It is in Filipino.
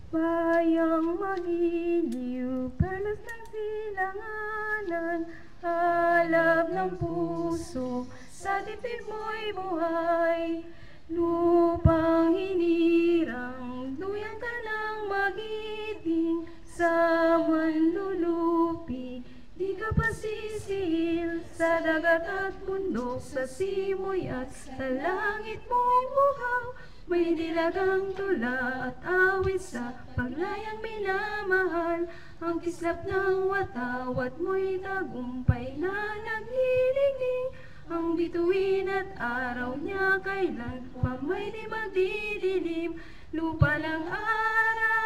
Bayang magiliw, perlas ng silanganan, alab ng puso, sa dibdib mo'y buhay. Lupang hinirang, luyang ka ng magiting, sa manlulupi, di ka pasisihil, sa dagat at bundok, sa simoy at sa langit mong buhaw. May dilagang tula at awit sa paglayang minamahal, ang kislap ng watawat mo'y tagumpay na naglilingling. Ang bituin at araw niya kailan pa may di magdidilim, lupa ng araw